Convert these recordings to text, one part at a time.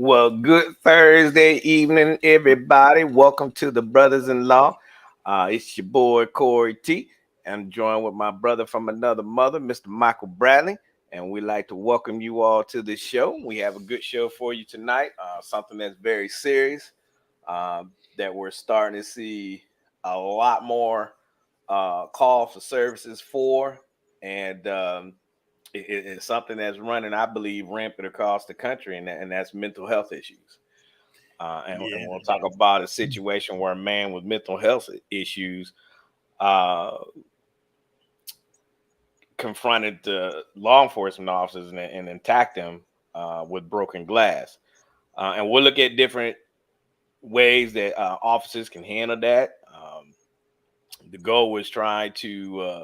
Well, good Thursday evening, everybody. Welcome to the Brothers-in-law. It's your boy Corey T. I'm joined with my brother from another mother, Mr. Michael Bradley, and we'd like to welcome you all to this show. We have a good show for you tonight. Something that's very serious. That we're starting to see a lot more call for services for, and it's something that's running, I believe, rampant across the country, and that's mental health issues. And Yeah, we'll talk about a situation where a man with mental health issues uh, confronted the law enforcement officers and attacked them with broken glass. And we'll look at different ways that officers can handle that. The goal was trying to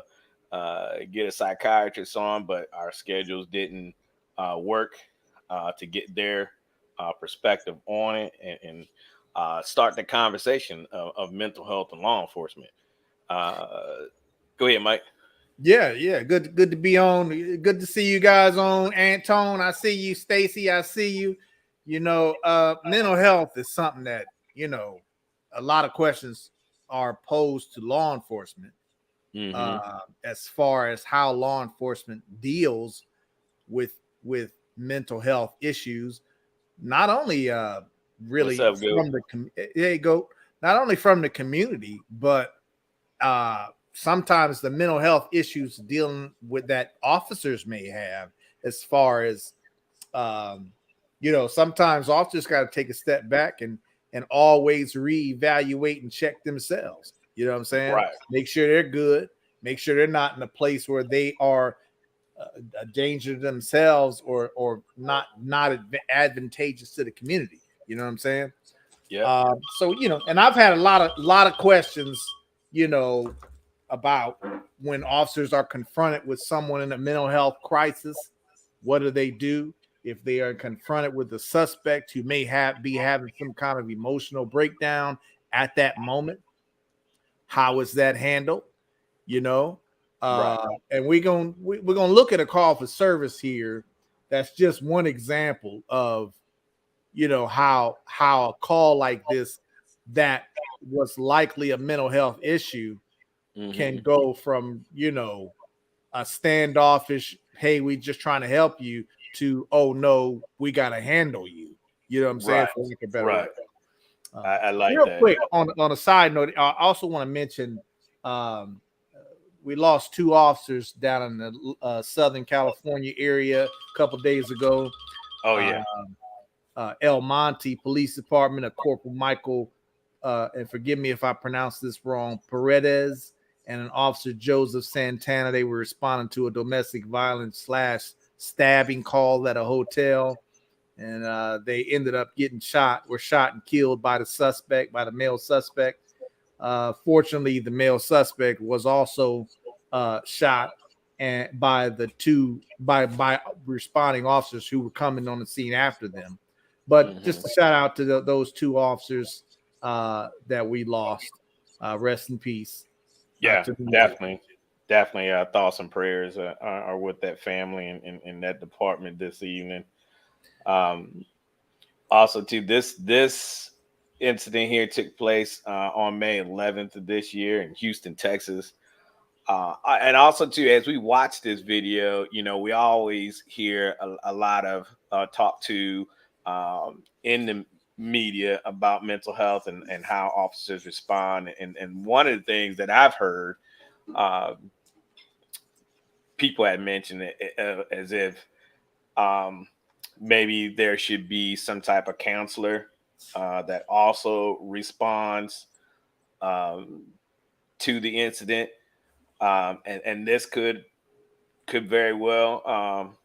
get a psychiatrist on, but our schedules didn't work to get their perspective on it and start the conversation of mental health and law enforcement. Uh, Go ahead, Mike. yeah. Good to be on. Good to see you guys on. Antone, I see you. Stacy, I see you. Mental health is something that a lot of questions are posed to law enforcement Mm-hmm. as far as how law enforcement deals with with mental health issues. Not only What's really up, Go? from the hey go, not only from the community, but sometimes the mental health issues dealing with that officers may have as far as sometimes officers got to take a step back and always reevaluate and check themselves. You know what I'm saying? Right. Make sure they're good, make sure they're not in a place where they are a danger to themselves or not advantageous to the community. You know what I'm saying? Yep. And I've had a lot of questions, you know, about when officers are confronted with someone in a mental health crisis. What do they do if they are confronted with a suspect who may be having some kind of emotional breakdown at that moment? How is that handled? You know, Right. and we're gonna look at a call for service here. That's just one example of how a call like this that was likely a mental health issue can Mm-hmm. go from a standoffish, hey, we just trying to help you, to, oh no, we got to handle you. You know what I'm saying, Right. for lack of a better word. Right. I like Real that. quick, on a side note, I also want to mention um, we lost two officers down in the Southern California area a couple days ago. Oh Uh, yeah. El Monte Police Department, a Corporal Michael, and forgive me if I pronounce this wrong, Paredes, and an Officer Joseph Santana. They were responding to a domestic violence / stabbing call at a hotel, and they ended up were shot and killed by the male suspect. Fortunately, the male suspect was also shot and by responding officers who were coming on the scene after them. But Mm-hmm. just a shout out to those two officers that we lost. Rest in peace. Yeah, To them both. definitely. Definitely. Thoughts and prayers are with that family and that department this evening. Um, Also, too, this incident here took place on May 11th of this year in Houston, Texas. And also, too, as we watch this video, we always hear a lot of talk to in the media about mental health and how officers respond. And one of the things that I've heard uh, people had mentioned it as if um, maybe there should be some type of counselor that also responds um, to the incident, and this could very well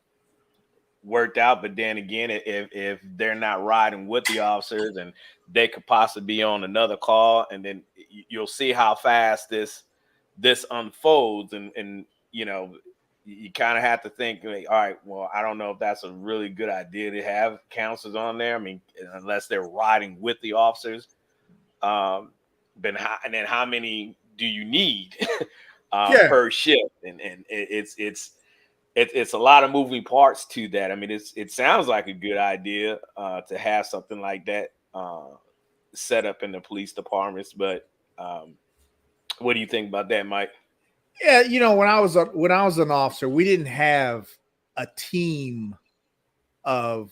worked out. But then again, if they're not riding with the officers, and they could possibly be on another call, and then you'll see how fast this unfolds, and you know you kind of have to think, like, all right, well, I don't know if that's a really good idea to have counselors on there. I mean, unless they're riding with the officers. Um, and then how many do you need Yeah, per shift? And it's it's a lot of moving parts to that. I mean, it sounds like a good idea to have something like that set up in the police departments, but what do you think about that, Mike? Yeah, when I was an officer, we didn't have a team of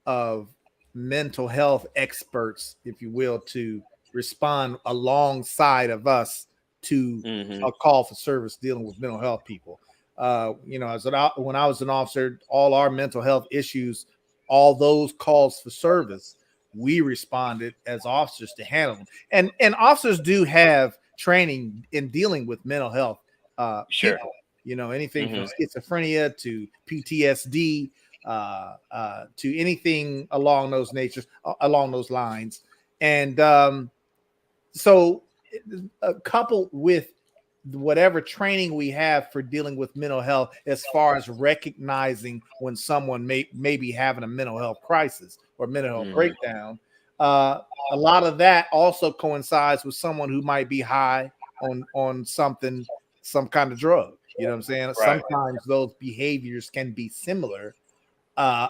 of mental health experts, if you will, to respond alongside of us to Mm-hmm. a call for service dealing with mental health people. When I was an officer, all our mental health issues, all those calls for service, we responded as officers to handle them. And officers do have training in dealing with mental health Sure. people. Anything from Mm-hmm. schizophrenia to PTSD, to anything along those lines. And so, coupled with whatever training we have for dealing with mental health, as far as recognizing when someone may be having a mental health crisis or mental health Mm-hmm. breakdown, a lot of that also coincides with someone who might be high on something, some kind of drug. You know what I'm saying? Right. Sometimes those behaviors can be similar,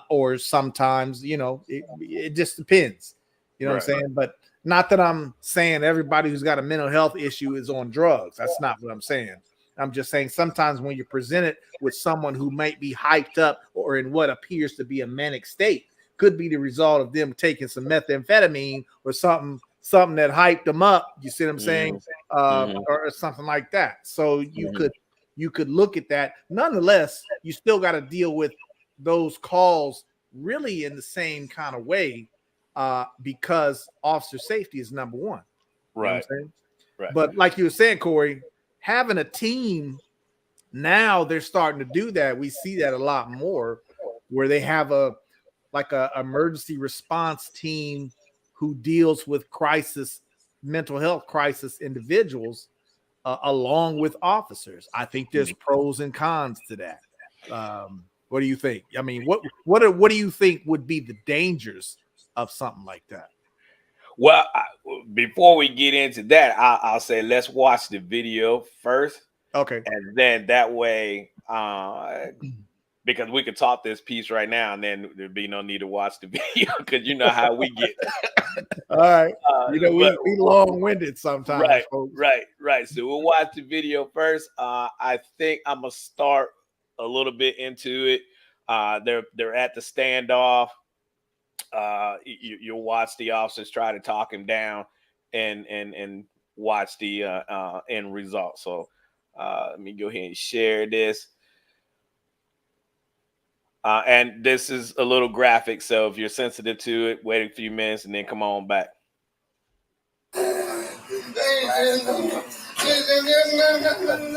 or sometimes, it just depends. You know what I'm Right. saying? But not that I'm saying everybody who's got a mental health issue is on drugs. That's not what I'm saying. I'm just saying sometimes when you're presented with someone who might be hyped up or in what appears to be a manic state, could be the result of them taking some methamphetamine or something that hyped them up. You see what I'm saying? Mm-hmm. Or something like that. So you Mm-hmm. could look at that. Nonetheless, you still got to deal with those calls really in the same kind of way, because officer safety is number one. You know what I'm Right. saying? Right. But like you were saying, Corey, having a team, now they're starting to do that. We see that a lot more, where they have a emergency response team who deals with mental health crisis individuals, along with officers. I think there's pros and cons to that. What do you think? I mean, what do you think would be the dangers of something like that? Well, before we get into that, I'll say let's watch the video first, Okay. and then that way, because we could talk this piece right now, and then there'd be no need to watch the video because you know how we get. All right. But We long-winded sometimes, folks. right. So we'll watch the video first. I think I'm gonna start a little bit into it. They're at the standoff. You'll watch the officers try to talk him down, and watch the end result. So let me go ahead and share this. And this is a little graphic, so if you're sensitive to it, wait a few minutes and then come on back.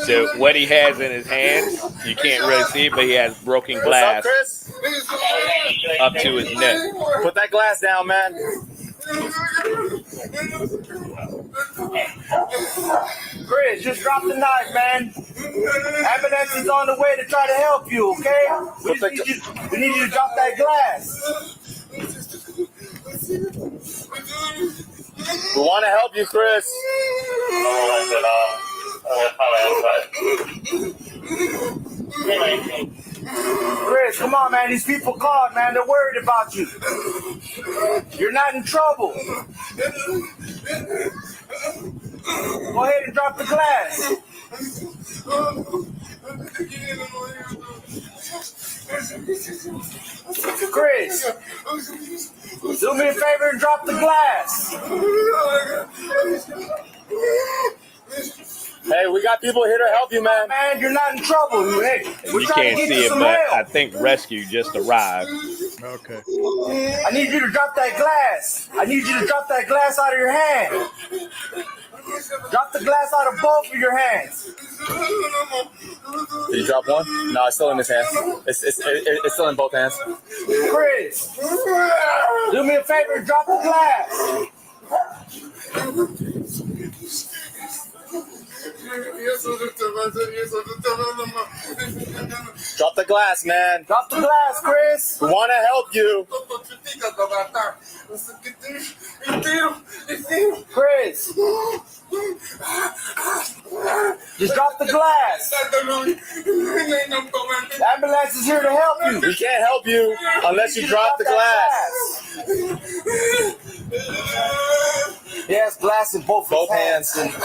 So what he has in his hands, you can't really see it, but he has broken glass up to his neck. Put that glass down, man. Chris, just drop the knife, man. Ambulance is on the way to try to help you, okay? We need you to drop that glass. We want to help you, Chris. Chris, come on, man. These people called, man. They're worried about you. You're not in trouble. Go ahead and drop the glass. Chris, do me a favor and drop the glass. Hey, we got people here to help you, man. Man, you're not in trouble. Hey, you can't see it, but I think rescue just arrived. Okay. I need you to drop that glass. I need you to drop that glass out of your hand. Drop the glass out of both of your hands. Did you drop one? No, it's still in his hand. It's still in both hands. Chris, do me a favor and drop the glass. Drop the glass, man. Drop the glass, Chris. We want to help you. Chris. Just drop the glass. The ambulance is here to help you. We can't help you unless you drop the glass. He has glass in both hands. Okay.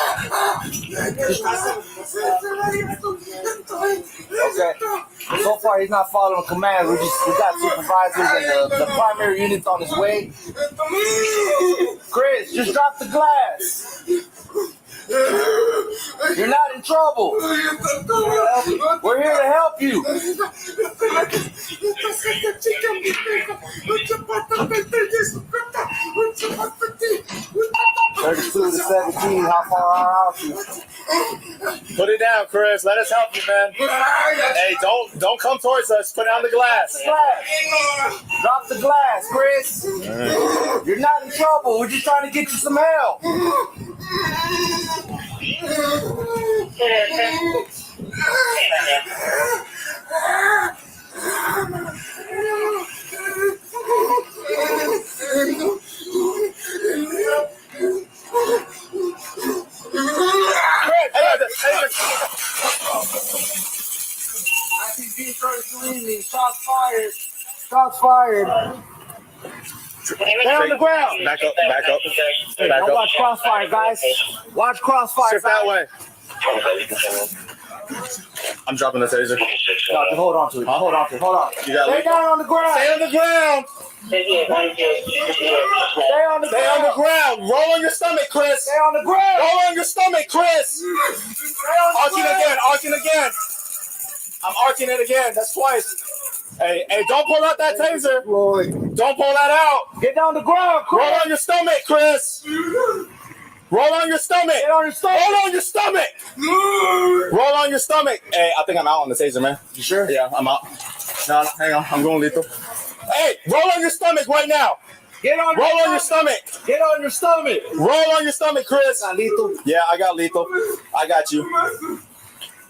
So far, he's not following commands. We got supervisors and the primary unit's on his way. Chris, just drop the glass. You're not in trouble. We're here to help you. 32 to 17, how far are you? Put it down, Chris. Let us help you, man. Hey, don't come towards us. Put down the glass. Drop the glass, Chris. You're not in trouble. We're just trying to get you some help. Shots fired. Shots fired. Stay on the ground. Back up. Hey, don't watch crossfire, guys. Watch crossfire. Shift that way. I'm dropping the taser. No, just hold on to it. Hold on. You got Stay down on the ground. Stay on the ground. Stay on the ground. Roll on your stomach, Chris. Stay on the ground. Roll on your stomach, Chris. Arching again. I'm arching it again. That's twice. Hey, don't pull out that taser. Don't pull that out. Get down the ground, Chris. Roll on your stomach, Chris. Roll on your stomach. Get on your stomach. Roll on your stomach. Roll on your stomach. Hey, I think I'm out on the taser, man. You sure? Yeah, I'm out. No, hang on. I'm going lethal. Hey, roll on your stomach right now. Roll on your stomach. Get on your stomach. Roll on your stomach, Chris. Got lethal. Yeah, I got lethal. I got you.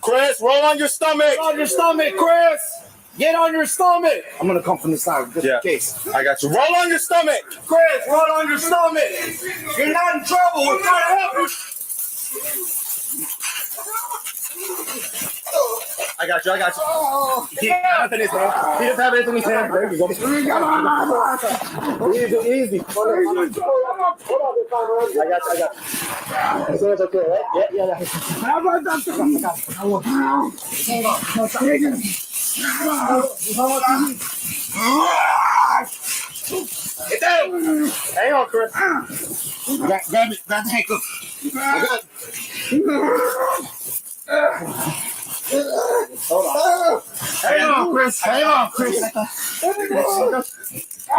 Chris, roll on your stomach. Get on your stomach, Chris. Get on your stomach. I'm going to come from the side just in case. I got you. Roll on your stomach. Chris, roll on your stomach. You're not in trouble. We're trying to help you. I got you. He doesn't have anything in his hand. There you go. Easy. Hold on. I got you. So it's okay, right? Yeah. Get down. Hang on, Chris. Grab the handcuff. Hold on. Hang on, Chris.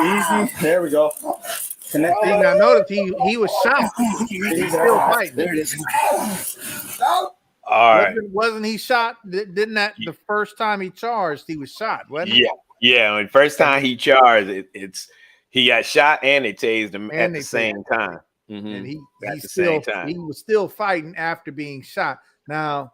Easy. There we go. Connecting. I noticed he was shot. He's still fighting. There it is. All right. Wasn't he shot? Didn't that the first time he charged, he was shot, wasn't he? Yeah. When first time he charged, he got shot and they tased him And at they the same time. And he time. was still fighting after being shot. Now,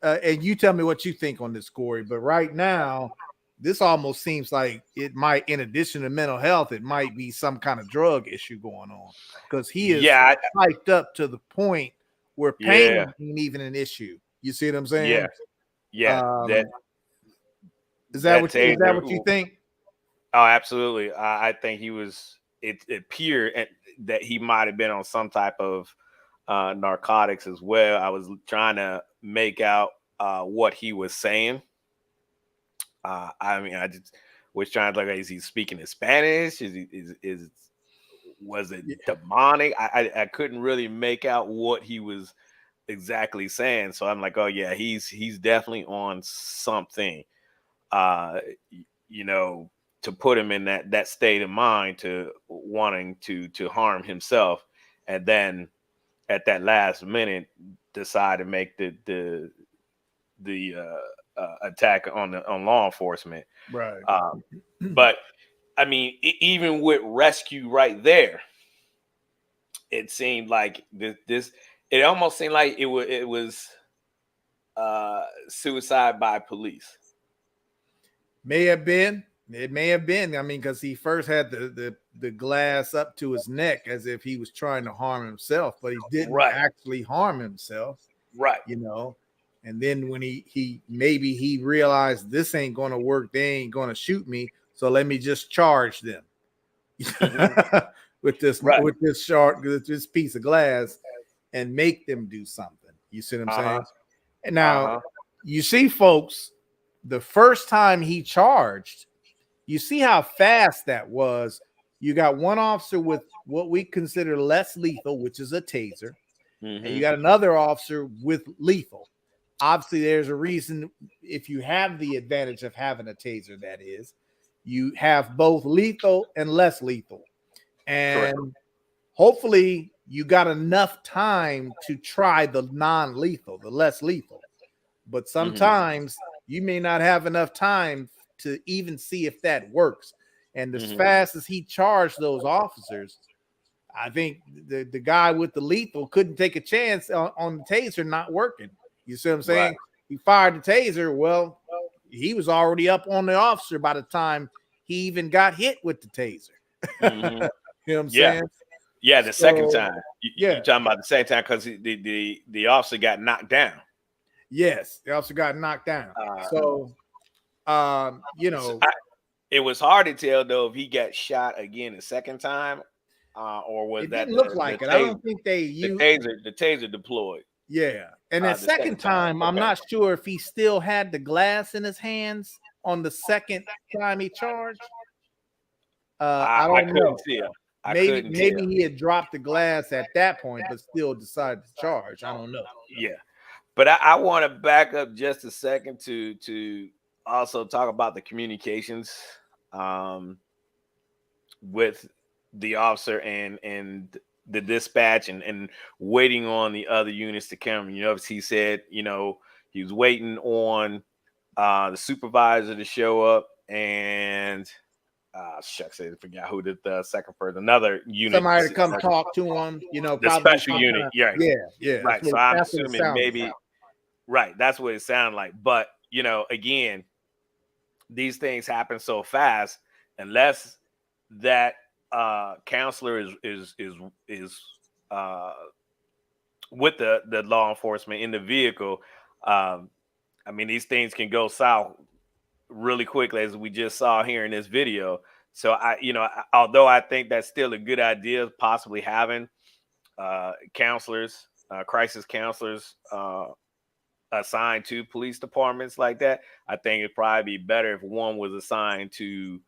and you tell me what you think on this, Corey. But right now, this almost seems like it might, in addition to mental health, it might be some kind of drug issue going on because he is hyped up to the point where pain ain't even an issue. You see what I'm saying? Yeah. Is that what you think? Oh, absolutely. I think he was. It appeared that he might have been on some type of narcotics as well. I was trying to make out what he was saying. I just was trying to look. Is he speaking in Spanish? Was it demonic? I couldn't really make out what he was exactly saying. So I'm like, oh yeah, he's definitely on something. To put him in that state of mind to wanting to harm himself, and then at that last minute decide to make the attack on law enforcement. Right. But I mean, even with rescue right there, it seemed like this It almost seemed like it was suicide by police. May have been. It may have been. I mean, because he first had the glass up to his neck as if he was trying to harm himself, but he didn't actually harm himself. Right. You know. And then when he maybe he realized this ain't going to work, they ain't going to shoot me, so let me just charge them with this piece of glass and make them do something. You see what I'm saying? And now you see, folks, the first time he charged, you see how fast that was. You got one officer with what we consider less lethal, which is a taser, and you got another officer with lethal. Obviously, there's a reason. If you have the advantage of having a taser, that is, you have both lethal and less lethal. And hopefully you got enough time to try the non-lethal, the less lethal. But sometimes you may not have enough time to even see if that works. And as fast as he charged those officers, I think the guy with the lethal couldn't take a chance on the taser not working. You see what I'm saying? Right. He fired the taser. Well, he was already up on the officer by the time he even got hit with the taser. You know what I'm saying? Yeah, the second time. You're talking about the second time because the officer got knocked down. Yes, the officer got knocked down. You know. It was hard to tell, though, if he got shot again the second time or was it that didn't look like it. I don't think they used the taser deployed. Yeah, and the second time, I'm not sure if he still had the glass in his hands on the second time he charged. I don't know. Maybe he had dropped the glass at that point, but still decided to charge. I don't know. Yeah, but I want to back up just a second to also talk about the communications with the officer and the dispatch and waiting on the other units to come. You know, he said, you know, he was waiting on the supervisor to show up and shucks, I forgot who did the second person, another unit. Somebody to come talk to him, you know, the special unit. Yeah. Right. So I'm assuming maybe, right. That's what it sounded like. But, you know, again, these things happen so fast, unless that counselor is with the law enforcement in the vehicle. I mean, these things can go south really quickly, as we just saw here in this video. So although I think that's still a good idea, possibly having counselors, crisis counselors assigned to police departments like that, I think it'd probably be better if one was assigned to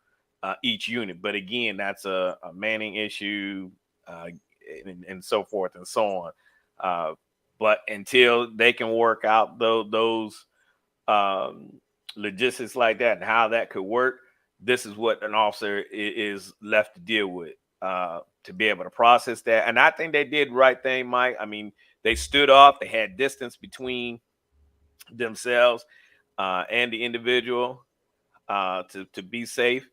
each unit. But again, that's a manning issue and so forth and so on. But until they can work out those logistics like that and how that could work, this is what an officer is left to deal with, to be able to process that. And I think they did the right thing, Mike. I mean, they stood off, they had distance between themselves and the individual to be safe.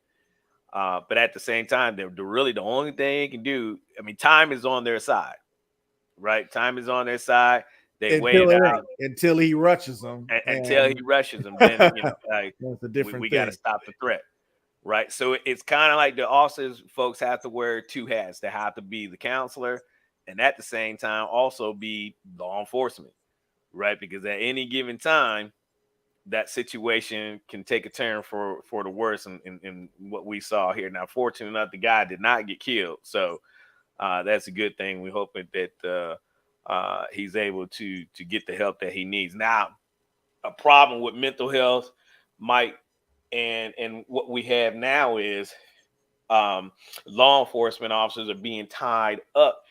But at the same time, they're really the only thing they can do. I mean, time is on their side, right? Time is on their side. They wait out until he rushes them. Until he rushes them, then like, that's a different we got to stop the threat, right? So it's kind of like the officers, folks, have to wear two hats. They have to be the counselor, and at the same time also be law enforcement, right? Because at any given time, that situation can take a turn for the worse in what we saw here. Now, fortunately enough, the guy did not get killed, so that's a good thing. We're hoping that he's able to get the help that he needs. Now, a problem with mental health, Mike, and what we have now is law enforcement officers are being tied up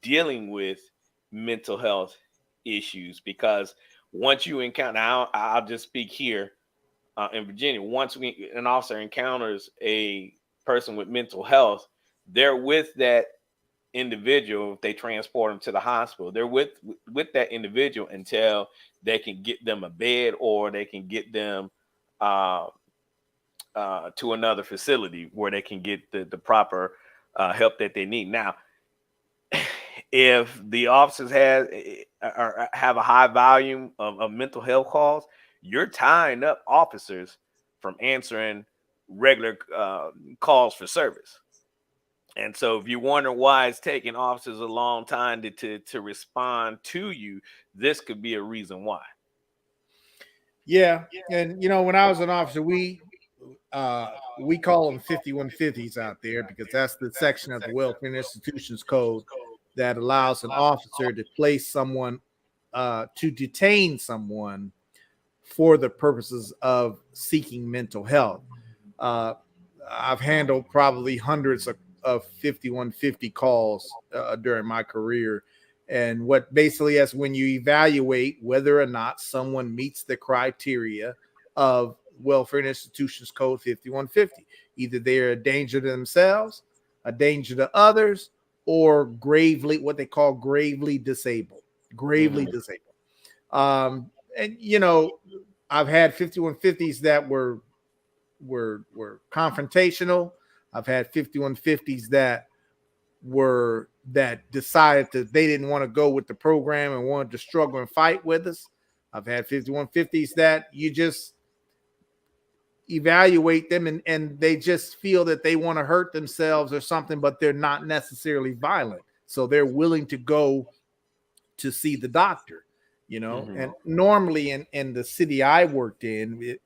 dealing with mental health issues, because once you encounter, I'll just speak here in Virginia, once an officer encounters a person with mental health, they're with that individual. If they transport them to the hospital, they're with that individual until they can get them a bed or they can get them to another facility where they can get the proper help that they need. Now, if the officers have a high volume of mental health calls, you're tying up officers from answering regular calls for service. And so if you wonder why it's taking officers a long time to respond to you, this could be a reason why. Yeah, and when I was an officer, we call them 5150s out there because that's the section of the Welfare and Institutions Code that allows an officer to place someone to detain someone for the purposes of seeking mental health. Uh, I've handled probably hundreds of 5150 calls during my career. And what basically is when you evaluate whether or not someone meets the criteria of Welfare and Institutions Code 5150. Either they're a danger to themselves, a danger to others, or what they call gravely disabled. Gravely disabled. And I've had 5150s that were confrontational. I've had 5150s that decided that they didn't want to go with the program and wanted to struggle and fight with us. I've had 5150s that you just evaluate them and they just feel that they want to hurt themselves or something, but they're not necessarily violent. So they're willing to go to see the doctor, And normally in the city I worked in,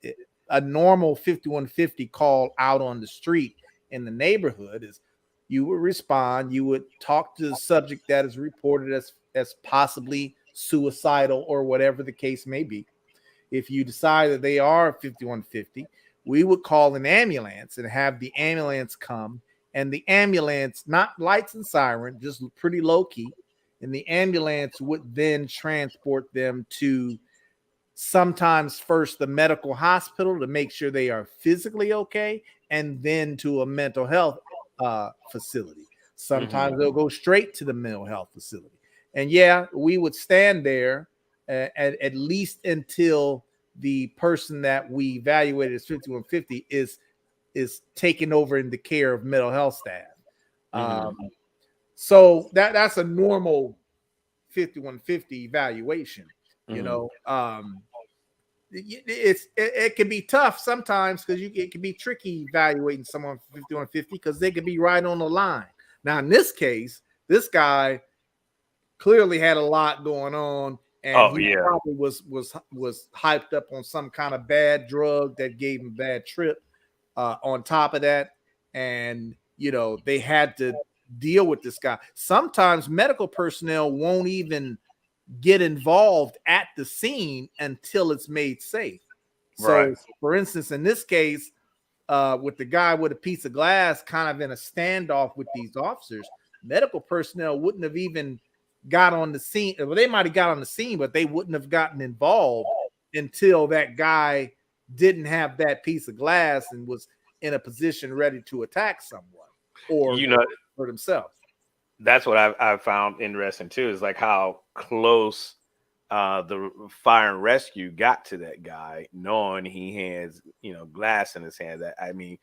a normal 5150 call out on the street in the neighborhood is you would respond, you would talk to the subject that is reported as possibly suicidal or whatever the case may be. If you decide that they are 5150, we would call an ambulance and have the ambulance come, and the ambulance, not lights and siren, just pretty low key, and the ambulance would then transport them to sometimes first the medical hospital to make sure they are physically okay, and then to a mental health facility. Sometimes they'll go straight to the mental health facility. And yeah, we would stand there at least until the person that we evaluated as 5150 is taken over in the care of mental health staff. So that's a normal 5150 evaluation. It can be tough sometimes because it can be tricky evaluating someone for 5150 because they could be right on the line. Now, in this case, this guy clearly had a lot going on, and he probably was hyped up on some kind of bad drug that gave him a bad trip. On top of that, and they had to deal with this guy. Sometimes medical personnel won't even get involved at the scene until it's made safe. So, for instance, in this case, with the guy with a piece of glass kind of in a standoff with these officers, medical personnel wouldn't have even got on the scene. Well, they might have got on the scene, but they wouldn't have gotten involved until that guy didn't have that piece of glass and was in a position ready to attack someone or hurt himself. That's what I've found interesting too, is like how close the fire and rescue got to that guy, knowing he has glass in his hand. That I mean,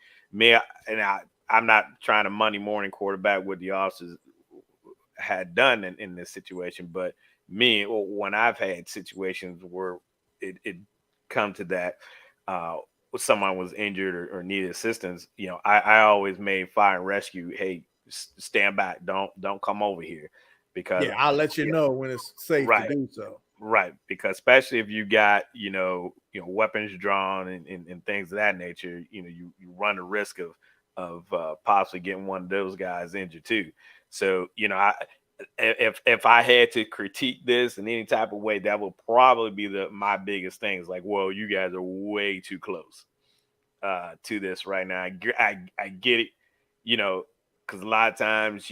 I'm not trying to Monday morning quarterback what the officers had done in this situation, but when I've had situations where it come to that, someone was injured or needed assistance, I always made fire and rescue, hey, stand back, don't come over here, because I'll let you know when it's safe to do so. Right, because especially if you got weapons drawn and things of that nature, you run the risk of possibly getting one of those guys injured too. So if I had to critique this in any type of way, that would probably be my biggest thing. Is like, well, you guys are way too close to this right now. I get it, because a lot of times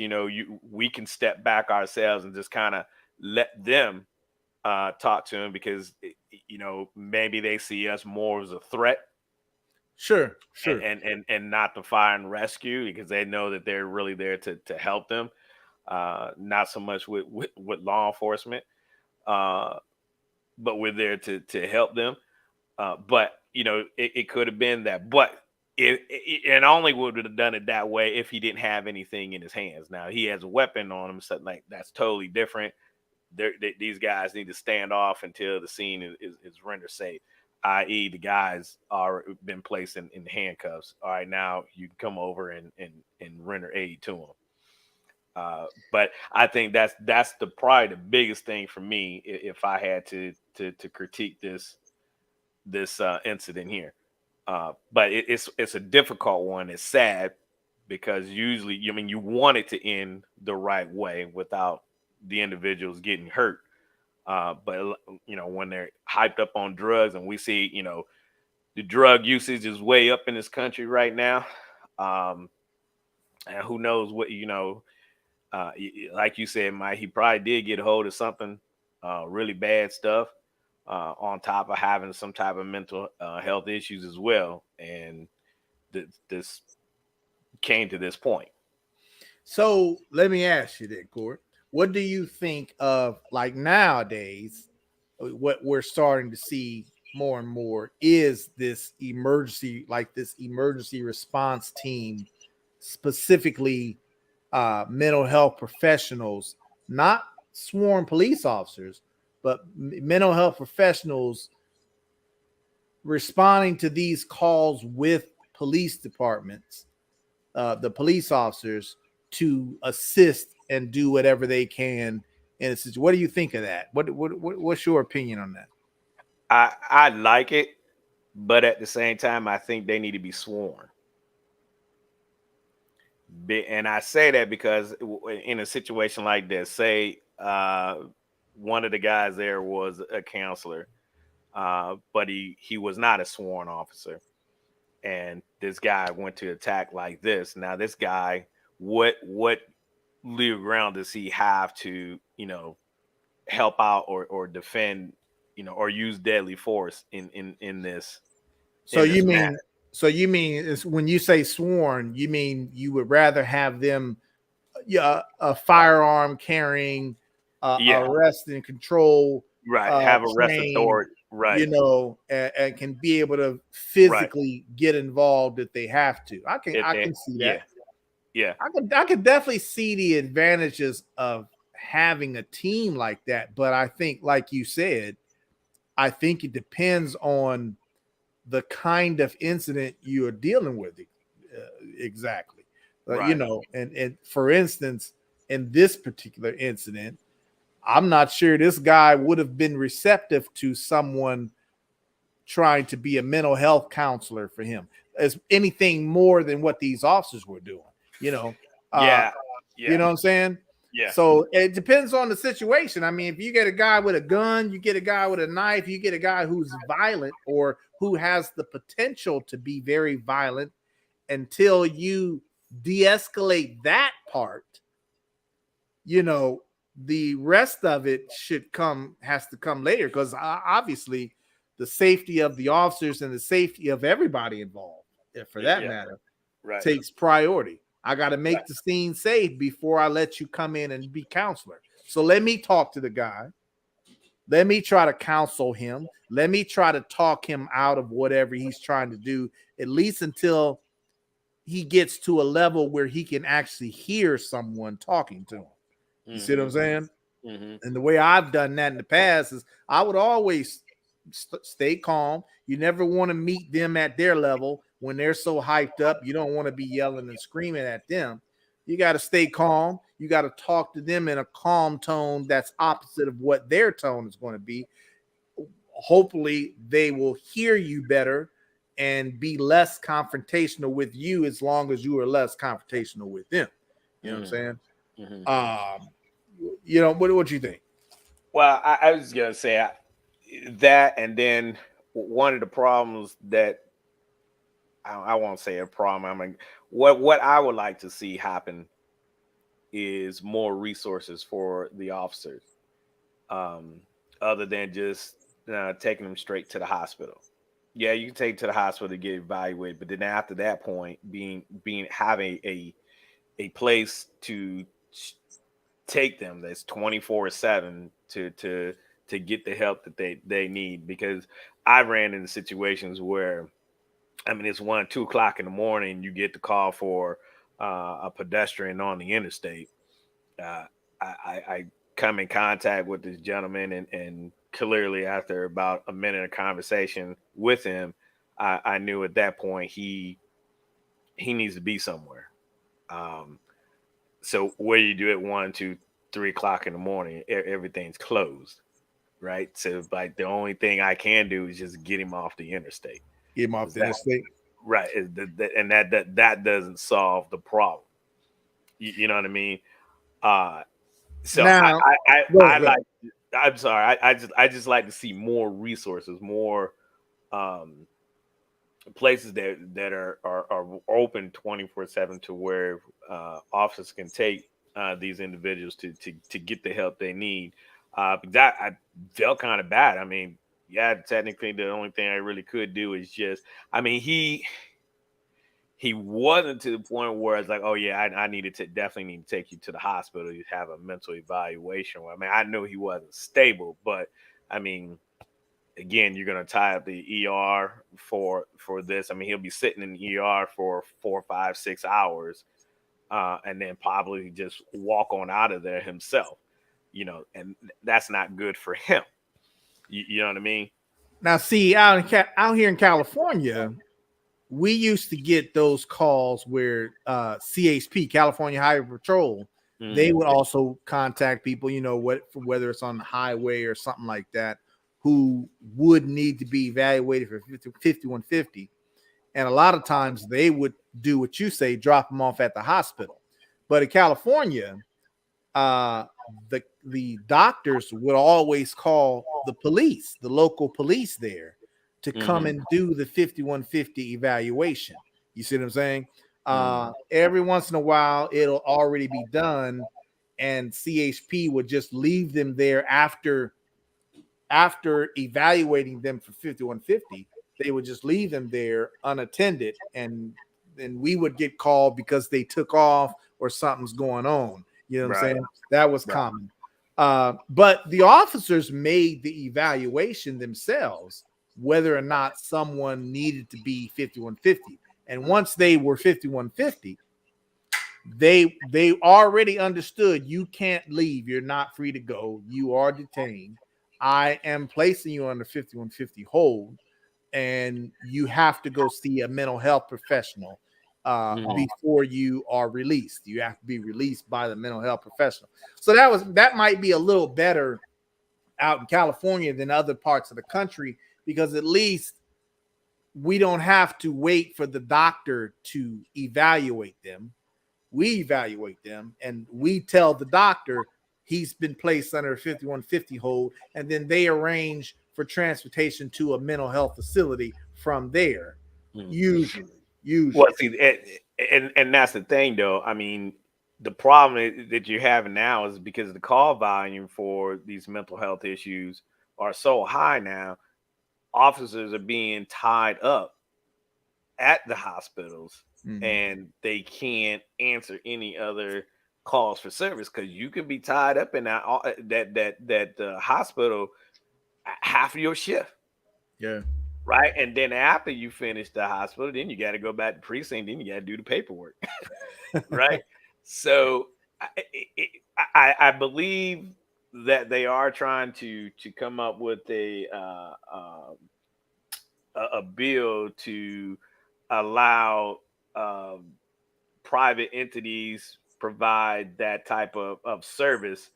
we can step back ourselves and just kind of let them talk to him, because maybe they see us more as a threat, sure, and not the fire and rescue, because they know that they're really there to help them, not so much with law enforcement, but we're there to help them. But it could have been that. But and only would have done it that way if he didn't have anything in his hands. Now he has a weapon on him, so like that's totally different. These guys need to stand off until the scene is rendered safe, i.e., the guys are been placed in handcuffs. All right, now you can come over and render aid to them. But I think that's probably the biggest thing for me if I had to critique this incident here. But it's a difficult one. It's sad because usually, I mean, you want it to end the right way without the individuals getting hurt. But when they're hyped up on drugs, and we see, the drug usage is way up in this country right now. And who knows what, like you said, Mike, he probably did get a hold of something, really bad stuff, on top of having some type of mental health issues as well. And this came to this point. So let me ask you that, Court. What do you think of, like, nowadays, what we're starting to see more and more is this emergency response team, specifically mental health professionals, not sworn police officers, but mental health professionals responding to these calls with police departments, the police officers, to assist and do whatever they can in a situation. What do you think of that? What's your opinion on that? I like it, but at the same time, I think they need to be sworn. And I say that because in a situation like this, say one of the guys there was a counselor, but he was not a sworn officer, and this guy went to attack like this. Now this guy, what legal ground does he have to help out or defend, or use deadly force in this? So you mean, it's, when you say sworn, you mean you would rather have them, a firearm carrying, arrest and control, right, have arrest trained, authority, right, and can be able to physically get involved if they have to. I can see that. Yeah. I could definitely see the advantages of having a team like that, but I think, like you said, I think it depends on the kind of incident you are dealing with, exactly. Right. And for instance, in this particular incident, I'm not sure this guy would have been receptive to someone trying to be a mental health counselor for him as anything more than what these officers were doing. Yeah. You know what I'm saying? Yeah. So it depends on the situation. I mean, if you get a guy with a gun, you get a guy with a knife, you get a guy who's violent or who has the potential to be very violent, until you de-escalate that part, the rest of it has to come later, because obviously the safety of the officers and the safety of everybody involved, for that matter, takes priority. I got to make the scene safe before I let you come in and be counselor. So let me talk to the guy. Let me try to counsel him. Let me try to talk him out of whatever he's trying to do, at least until he gets to a level where he can actually hear someone talking to him. You see what I'm saying? Mm-hmm. And the way I've done that in the past is I would always stay calm. You never want to meet them at their level when they're so hyped up. You don't want to be yelling and screaming at them. You got to stay calm. You got to talk to them in a calm tone that's opposite of what their tone is going to be. Hopefully, they will hear you better and be less confrontational with you, as long as you are less confrontational with them. You know what I'm saying? Mm-hmm. What you think? Well, I was gonna say that, and then one of the problems that I won't say a problem. I mean, what I would like to see happen is more resources for the officers, other than just taking them straight to the hospital. Yeah, you can take to the hospital to get evaluated, but then after that point, having a place to take them that's 24/7 to get the help that they need. Because I ran into situations where I mean, it's 1, 2 o'clock in the morning. You get the call for a pedestrian on the interstate. Uh, I come in contact with this gentleman, and clearly, after about a minute of conversation with him, I knew at that point he needs to be somewhere. Um, so where you do at 1, 2, 3 o'clock in the morning, everything's closed, right? So like the only thing I can do is just get him off the interstate. Get him off Is the that interstate. right? And that doesn't solve the problem. You know what I mean? Uh, so Now, I go ahead. like. I'm sorry. I just like to see more resources, more um, places that are open 24/7 to where officers can take these individuals to get the help they need. Because I felt kind of bad. I mean, yeah, technically the only thing I really could do is just. I mean, he wasn't to the point where it's like, oh yeah, I needed to definitely need to take you to the hospital to have a mental evaluation. I mean, I know he wasn't stable, but I mean, again, you're gonna tie up the ER for this. I mean, he'll be sitting in the ER for 4, 5, 6 hours, and then probably just walk on out of there himself. And that's not good for him. You know what I mean? Now, see, out here in California, we used to get those calls where CHP, California Highway Patrol, they would also contact people, whether it's on the highway or something like that, who would need to be evaluated for 5150. And a lot of times they would do what you say, drop them off at the hospital. But in California, the doctors would always call the police, the local police there, to come and do the 5150 evaluation. You see what I'm saying? Every once in a while, it'll already be done, and CHP would just leave them there after evaluating them for 5150. They would just leave them there unattended, and then we would get called because they took off or something's going on. You know what I'm saying? That was common. But the officers made the evaluation themselves, whether or not someone needed to be 5150. And once they were 5150, they already understood you can't leave. You're not free to go. You are detained. I am placing you under 5150 hold, and you have to go see a mental health professional before you are released. You have to be released by the mental health professional. So that might be a little better out in California than other parts of the country, because at least we don't have to wait for the doctor to evaluate them. We evaluate them and we tell the doctor he's been placed under a 5150 hold, and then they arrange for transportation to a mental health facility from there. Usually. Well, see, and that's the thing, though. I mean, the problem that you're having now is because the call volume for these mental health issues are so high now. Officers are being tied up at the hospitals, and they can't answer any other calls for service because you can be tied up in that hospital half of your shift. Yeah. Right. And then after you finish the hospital, then you got to go back to precinct. Then you got to do the paperwork. Right. So I believe that they are trying to come up with a bill to allow private entities provide that type of service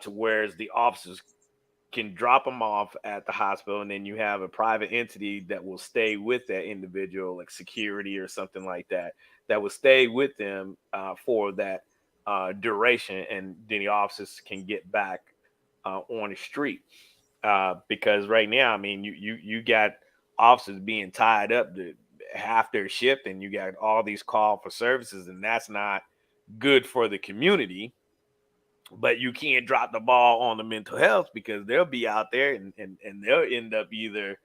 to whereas the officers can drop them off at the hospital, and then you have a private entity that will stay with that individual, like security or something like that, that will stay with them for that duration, and then the officers can get back on the street. Because right now, I mean, you got officers being tied up to half their shift, and you got all these call for services, and that's not good for the community. But you can't drop the ball on the mental health because they'll be out there, and they'll end up either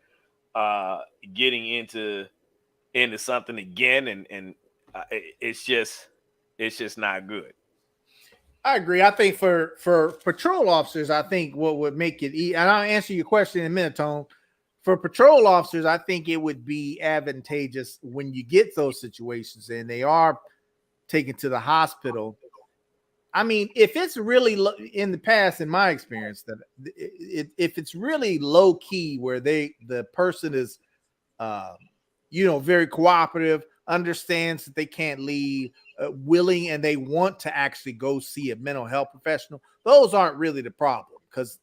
getting into something again, and it's just not good. I agree. I think for patrol officers, I think what would make it and I'll answer your question in a minute, Tone. for patrol officers, I think it would be advantageous when you get those situations and they are taken to the hospital. I mean, if it's really in the past, in my experience, that if it's really low key where the person is, very cooperative, understands that they can't leave, willing, and they want to actually go see a mental health professional, those aren't really the problem, because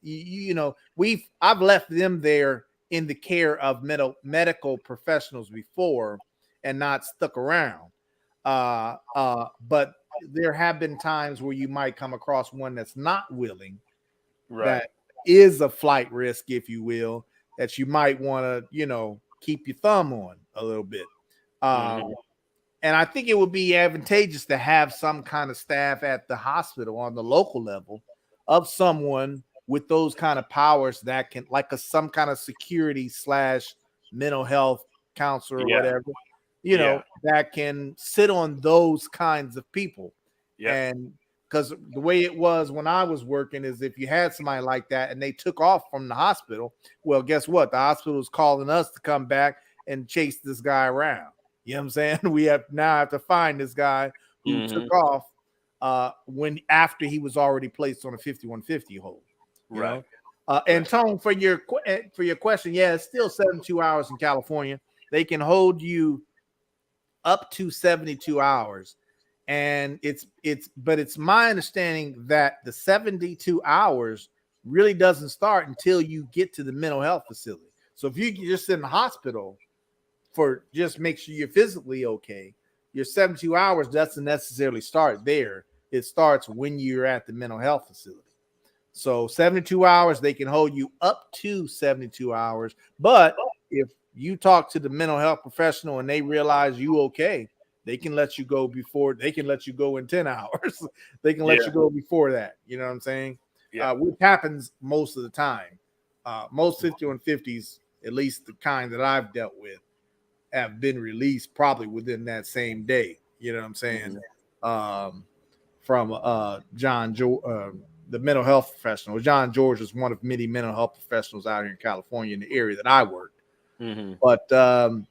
I've left them there in the care of medical professionals before and not stuck around. But there have been times where you might come across one that's not willing, that is a flight risk, if you will, that you might want to, keep your thumb on a little bit. And I think it would be advantageous to have some kind of staff at the hospital on the local level of someone with those kind of powers that can, like some kind of security / mental health counselor or whatever, that can sit on those kinds of people. And because the way it was when I was working is if you had somebody like that and they took off from the hospital, well, guess what? The hospital is calling us to come back and chase this guy around. You know what I'm saying? We have to find this guy who took off after he was already placed on a 5150 hold. Right. And Tone, for your question, it's still 72 hours in California. They can hold you up to 72 hours. And it's my understanding that the 72 hours really doesn't start until you get to the mental health facility. So if you just in the hospital for just make sure you're physically okay, your 72 hours doesn't necessarily start there. It starts when you're at the mental health facility. So 72 hours, they can hold you up to 72 hours. But if you talk to the mental health professional and they realize you okay, they can let you go before. They can let you go in 10 hours. They can let you go before that. You know what I'm saying? Which happens most of the time. Most 5150s, at least the kind that I've dealt with, have been released probably within that same day. You know what I'm saying? From the mental health professional. John George is one of many mental health professionals out here in California in the area that I work. But so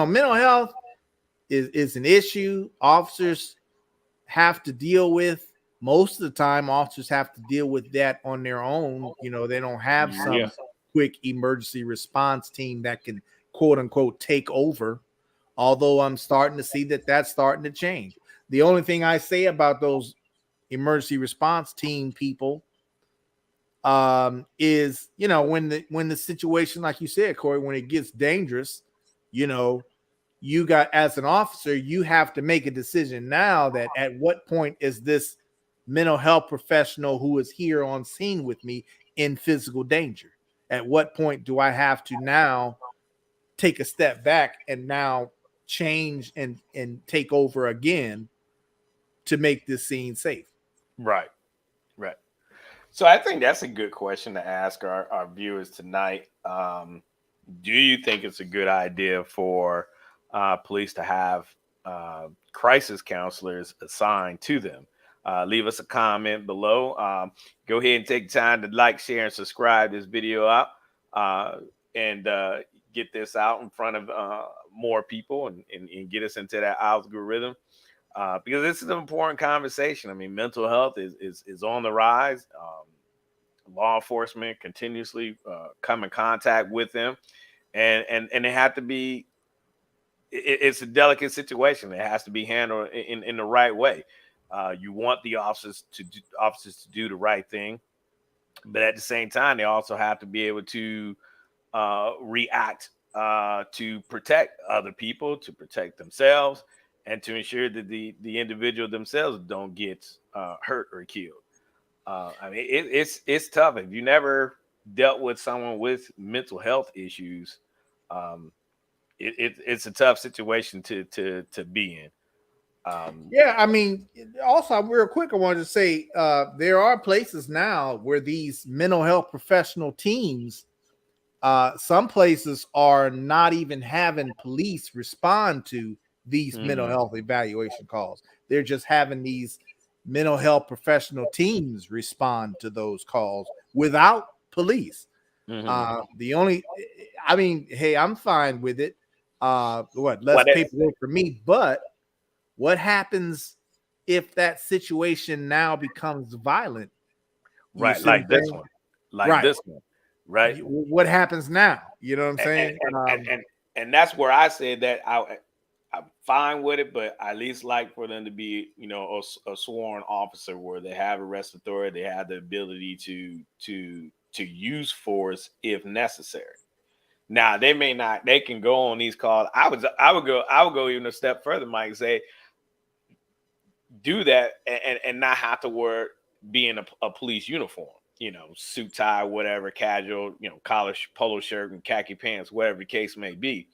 mental health is an issue officers have to deal with. Most of the time, officers have to deal with that on their own. They don't have some quick emergency response team that can, quote unquote, take over. Although I'm starting to see that that's starting to change. The only thing I say about those emergency response team people is, when the situation, like you said, Corey, when it gets dangerous, you got, as an officer, you have to make a decision now that at what point is this mental health professional who is here on scene with me in physical danger? At what point do I have to now take a step back and now change and take over again to make this scene safe? Right. So I think that's a good question to ask our viewers tonight. Do you think it's a good idea for police to have crisis counselors assigned to them? Leave us a comment below. Go ahead and take time to like, share, and subscribe this video out and get this out in front of more people and get us into that algorithm. Because this is an important conversation. I mean, mental health is on the rise. Law enforcement continuously come in contact with them, and they have to be. It's a delicate situation. It has to be handled in the right way. You want the officers to do the right thing, but at the same time, they also have to be able to react to protect other people, to protect themselves, and to ensure that the individual themselves don't get hurt or killed. I mean, it's tough. If you never dealt with someone with mental health issues, it's a tough situation to be in. I mean, also real quick, I wanted to say there are places now where these mental health professional teams, some places are not even having police respond to these mental health evaluation calls. They're just having these mental health professional teams respond to those calls without police. The only, I mean, hey, I'm fine with it. Less Well, paperwork for me. But what happens if that situation now becomes violent? You right, see what like I'm this saying? one, like Right. this one, right? What happens now? You know what I'm And saying? and that's where I said that I'm fine with it, but I at least like for them to be, a sworn officer where they have arrest authority, they have the ability to use force if necessary. Now they may not, they can go on these calls. I would go even a step further, Mike, and say do that and not have to wear be in a police uniform, suit, tie, whatever, casual, collar, polo shirt and khaki pants, whatever the case may be.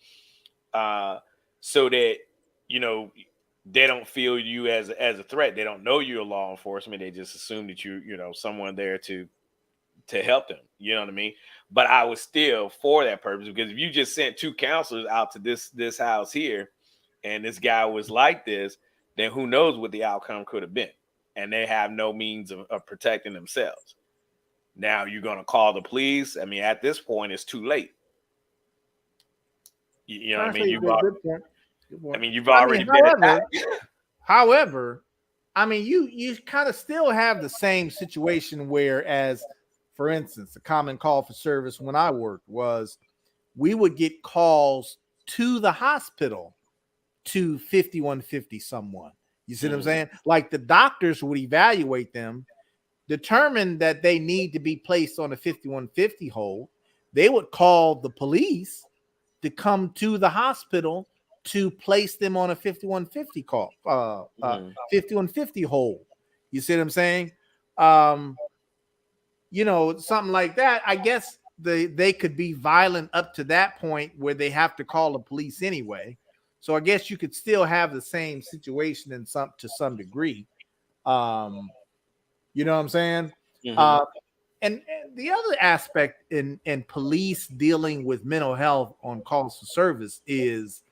So that you know they don't feel you as a threat. They don't know you're law enforcement. They just assume that someone there to help them. You know what I mean? But I was still for that purpose, because if you just sent two counselors out to this house here, and this guy was like this, then who knows what the outcome could have been? And they have no means of protecting themselves. Now you're gonna call the police. I mean, at this point, it's too late. You know what I mean? Good point. Good point. I mean, you've already been attacked. However, I mean, you kind of still have the same situation, whereas, for instance, a common call for service when I worked was we would get calls to the hospital to 5150 someone. You see what I'm saying? Like the doctors would evaluate them, determine that they need to be placed on a 5150 hold. They would call the police to come to the hospital to place them on a 5150 call, 5150 hold. You see what I'm saying? Something like that. I guess they could be violent up to that point where they have to call the police anyway. So I guess you could still have the same situation to some degree. You know what I'm saying? And the other aspect in police dealing with mental health on calls for service is,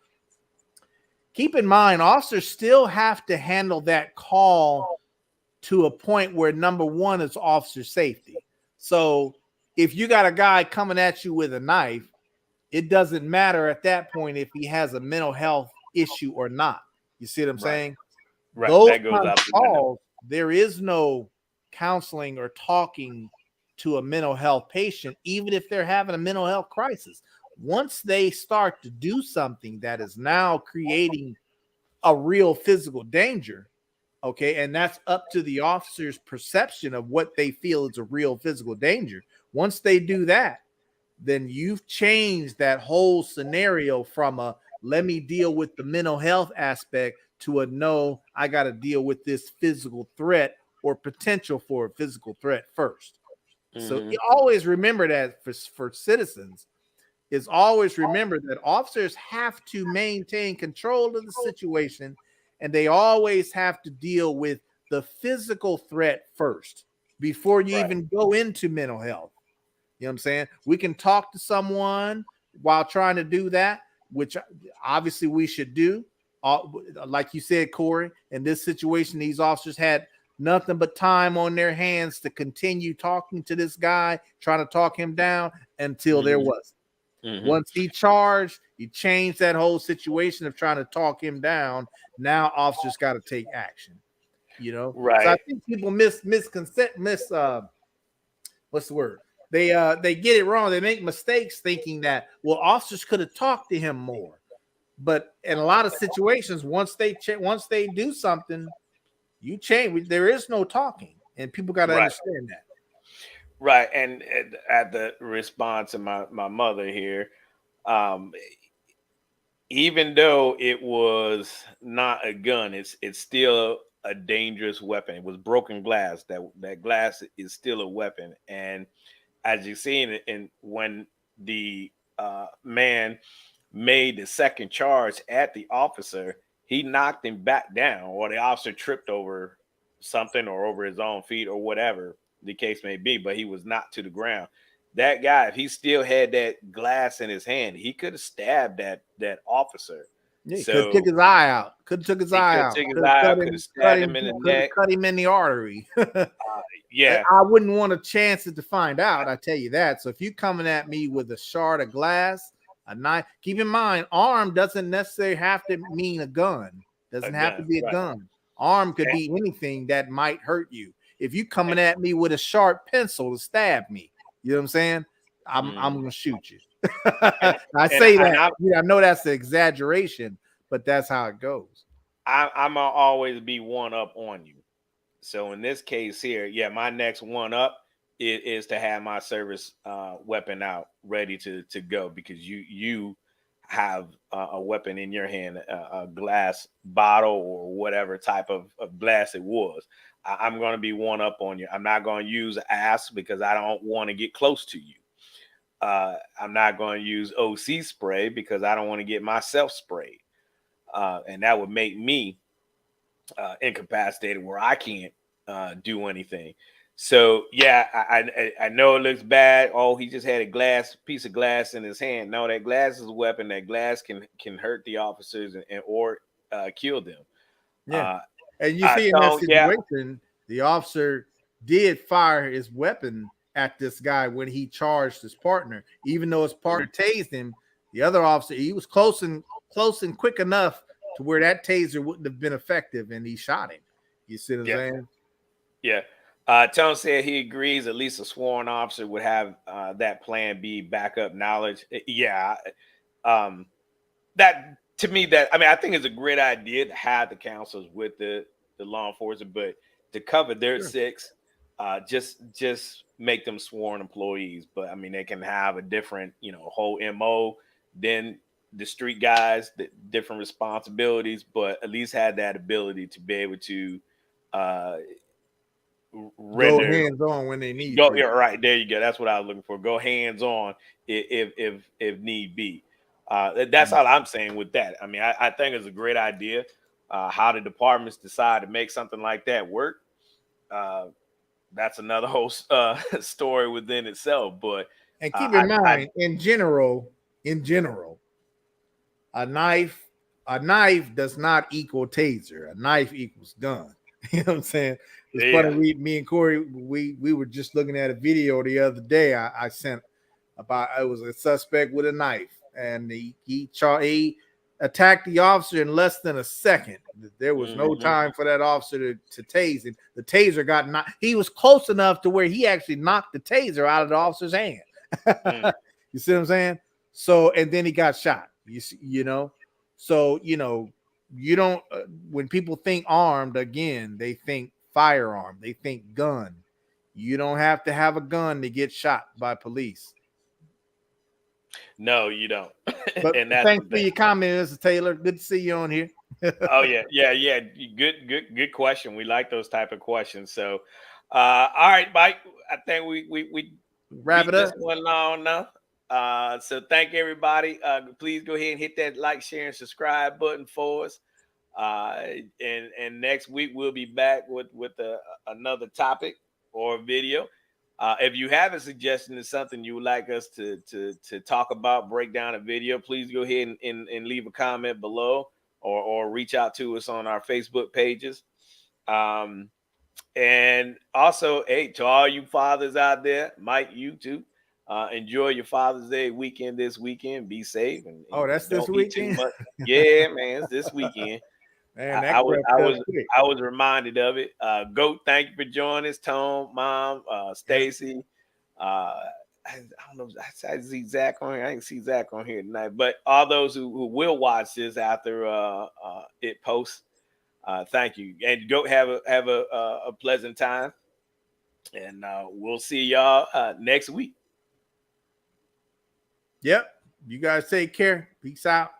keep in mind, officers still have to handle that call to a point where number one is officer safety. So if you got a guy coming at you with a knife, it doesn't matter at that point if he has a mental health issue or not. You see what I'm saying? Right. Those That goes out the window. calls, there is no counseling or talking to a mental health patient, even if they're having a mental health crisis. Once they start to do something that is now creating a real physical danger, okay, and that's up to the officer's perception of what they feel is a real physical danger. Once they do that, then you've changed that whole scenario from a let me deal with the mental health aspect to a no, I got to deal with this physical threat or potential for a physical threat first. So you always remember that for citizens, is always remember that officers have to maintain control of the situation, and they always have to deal with the physical threat first before you even go into mental health. You know what I'm saying? We can talk to someone while trying to do that, which obviously we should do. Like you said, Corey, in this situation, these officers had nothing but time on their hands to continue talking to this guy, trying to talk him down until there was. Once he charged, he changed that whole situation of trying to talk him down. Now officers got to take action. Right. So I think people what's the word? They get it wrong. They make mistakes thinking that, well, officers could have talked to him more. But in a lot of situations, once they do something, you change. There is no talking, and people got to understand that. Right. And at the response to my mother here, even though it was not a gun, it's still a dangerous weapon. It was broken glass. That glass is still a weapon. And as you see in when the man made the second charge at the officer, he knocked him back down, or the officer tripped over something or over his own feet or whatever the case may be, but he was knocked to the ground. That guy, if he still had that glass in his hand, he could have stabbed that officer. Yeah, he could have took his eye out. Could have took his He eye could out. take his Could eye have out, could have stabbed him in the neck. cut him in the artery. Yeah. I wouldn't want a chance to find out. I tell you that. So if you're coming at me with a shard of glass, a knife, keep in mind, arm doesn't necessarily have to mean a gun. Doesn't have to be a gun. Arm could be anything that might hurt you. If you coming at me with a sharp pencil to stab me, you know what I'm saying? I'm gonna shoot you. I say that. I know that's the exaggeration, but that's how it goes. I'm gonna always be one up on you. So in this case here, yeah, my next one up is to have my service weapon out, ready to go, because you have a weapon in your hand, a glass bottle or whatever type of glass it was. I'm going to be one up on you. I'm not going to use ass because I don't want to get close to you. I'm not going to use OC spray because I don't want to get myself sprayed. And that would make me incapacitated where I can't do anything. So yeah, I know it looks bad. Oh, he just had a piece of glass in his hand. No, that glass is a weapon. That glass can hurt the officers or kill them. Yeah, and you see in that situation, the officer did fire his weapon at this guy when he charged his partner. Even though his partner tased him, the other officer, he was close and quick enough to where that taser wouldn't have been effective, and he shot him. You see what I'm saying? Yeah. Tone said he agrees at least a sworn officer would have that plan B backup knowledge. Yeah. That to me, I think it's a great idea to have the counselors with the law enforcement, but to cover their six, just make them sworn employees. But I mean, they can have a different, whole MO than the street guys, the different responsibilities, but at least had that ability to be able to go hands on when they need to. Yeah, right, there you go. That's what I was looking for. Go hands on if need be. That's all I'm saying with that. I mean, I think it's a great idea. How the departments decide to make something like that work, that's another whole story within itself. But and keep in mind, in general, a knife does not equal taser. A knife equals gun. You know what I'm saying? It's funny. Me and Corey, we were just looking at a video the other day. I sent about, it was a suspect with a knife, and he attacked the officer in less than a second. There was no time for that officer to tase him. The taser got knocked. He was close enough to where he actually knocked the taser out of the officer's hand. You see what I'm saying? So, and then he got shot. So you don't. When people think armed, again, they think firearm. They think gun. You don't have to have a gun to get shot by police. No, you don't. But thanks for your comment, Mr. Taylor. Good to see you on here. Oh yeah. Good question. We like those type of questions. So, all right, Mike. I think we wrap it up. This one long now. So thank everybody. Please go ahead and hit that like, share, and subscribe button for us. And next week we'll be back with another topic or video. If you have a suggestion of something you would like us to talk about, break down a video, please go ahead and leave a comment below or reach out to us on our Facebook pages. And also, hey, to all you fathers out there, Mike, you too, enjoy your Father's Day weekend this weekend. Be safe. And that's this weekend? Too much. Yeah, man, it's this weekend. Man, I was reminded of it. Goat, thank you for joining us. Tone, Mom, Stacy. I don't know. I see Zach on here. I didn't see Zach on here tonight. But all those who will watch this after it posts, thank you. And go have a pleasant time. And we'll see y'all next week. Yep. You guys take care. Peace out.